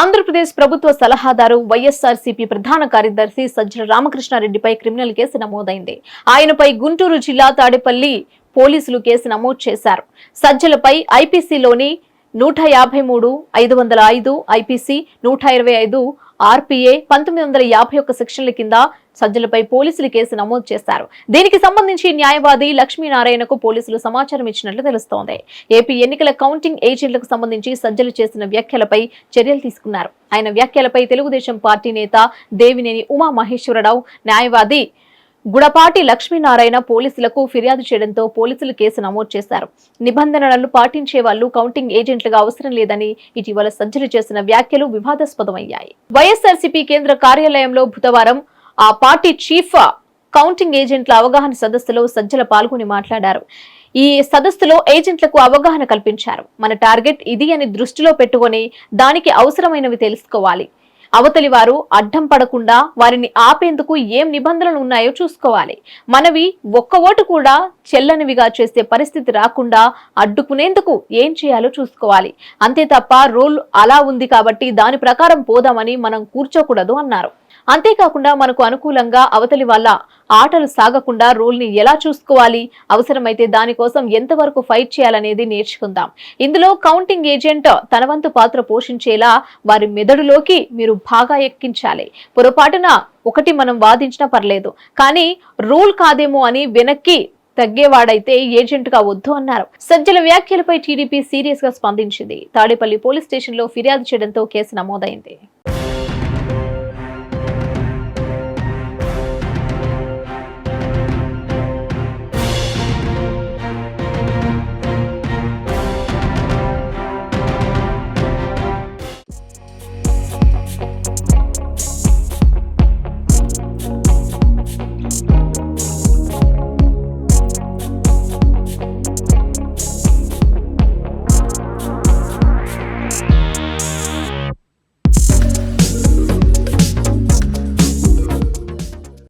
ఆంధ్రప్రదేశ్ ప్రభుత్వ సలహాదారు వైఎస్ఆర్సీపీ ప్రధాన కార్యదర్శి సజ్జల రామకృష్ణారెడ్డిపై క్రిమినల్ కేసు నమోదైంది. ఆయనపై గుంటూరు జిల్లా తాడేపల్లి పోలీసులు కేసు నమోదు చేశారు. సజ్జలపై ఐపీసీలోని 153, 505, ఐపీసీ 125, ఆర్పీఏ 1951 సెక్షన్ల కింద సజ్జలపై పోలీసులు కేసు నమోదు చేశారు. దీనికి సంబంధించి న్యాయవాది లక్ష్మీనారాయణకు పోలీసులు సమాచారం ఇచ్చినట్లు తెలుస్తోంది. ఏపీ ఎన్నికల కౌంటింగ్ ఏజెంట్లకు సంబంధించి సజ్జలు చేసిన వ్యాఖ్యలపై చర్యలు తీసుకున్నారు. ఆయన వ్యాఖ్యలపై తెలుగుదేశం పార్టీ నేత దేవినేని ఉమా మహేశ్వరరావు, న్యాయవాది గుడపాటి లక్ష్మీనారాయణ పోలీసులకు ఫిర్యాదు చేయడంతో పోలీసులు కేసు నమోదు చేశారు. నిబంధనలను పాటించే వాళ్లు కౌంటింగ్ ఏజెంట్లుగా అవసరం లేదని ఇటీవల సజ్జలు చేసిన వ్యాఖ్యలు వివాదాస్పదమయ్యాయి. వైఎస్ఆర్సీపీ కేంద్ర కార్యాలయంలో బుధవారం ఆ పార్టీ చీఫ్ కౌంటింగ్ ఏజెంట్ల అవగాహన సదస్సులో సజ్జల పాల్గొని మాట్లాడారు. ఈ సదస్సులో ఏజెంట్లకు అవగాహన కల్పించారు. మన టార్గెట్ ఇది అని దృష్టిలో పెట్టుకొని దానికి అవసరమైనవి తెలుసుకోవాలి. అవతలి వారు అడ్డం పడకుండా వారిని ఆపేందుకు ఏం నిబంధనలు ఉన్నాయో చూసుకోవాలి. మనవి ఒక్క ఓటు కూడా చెల్లనివిగా చేసే పరిస్థితి రాకుండా అడ్డుకునేందుకు ఏం చేయాలో చూసుకోవాలి. అంతే తప్ప రూల్ అలా ఉంది కాబట్టి దాని ప్రకారం పోదామని మనం కూర్చోకూడదు అన్నారు. అంతేకాకుండా మనకు అనుకూలంగా అవతలి వాళ్ళ ఆటలు సాగకుండా రూల్ ని ఎలా చూసుకోవాలి, అవసరమైతే దానికోసం ఎంతవరకు ఫైట్ చేయాలనేది నేర్చుకుందాం. ఇందులో కౌంటింగ్ ఏజెంట్ తన వంతు పాత్ర పోషించేలా వారి మెదడులోకి మీరు బాగా ఎక్కించాలి. పొరపాటున ఒకటి మనం వాదించినా పర్లేదు, కానీ రూల్ కాదేమో అని వెనక్కి తగ్గేవాడైతే ఏజెంట్ గా వద్దు అన్నారు. సజ్జల వ్యాఖ్యలపై టీడీపీ సీరియస్ గా స్పందించింది. తాడేపల్లి పోలీస్ స్టేషన్ లో ఫిర్యాదు చేయడంతో కేసు నమోదైంది.